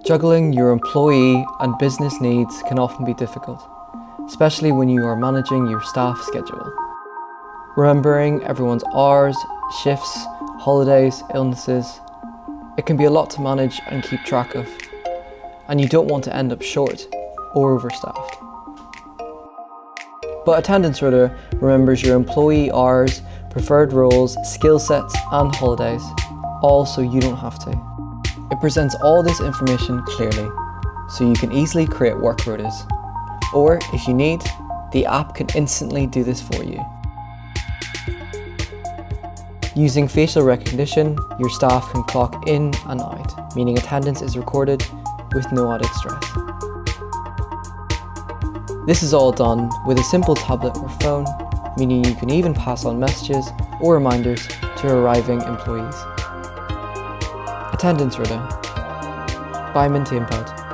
Juggling your employee and business needs can often be difficult, especially when you are managing your staff schedule. Remembering everyone's hours, shifts, holidays, illnesses, it can be a lot to manage and keep track of, and you don't want to end up short or overstaffed. But Attendance Rota remembers your employee hours, preferred roles, skill sets and holidays, all so you don't have to. It presents all this information clearly, so you can easily create work rotas. Or if you need, the app can instantly do this for you. Using facial recognition, your staff can clock in and out, meaning attendance is recorded with no added stress. This is all done with a simple tablet or phone, meaning you can even pass on messages or reminders to arriving employees. Attendance Rota by Unported.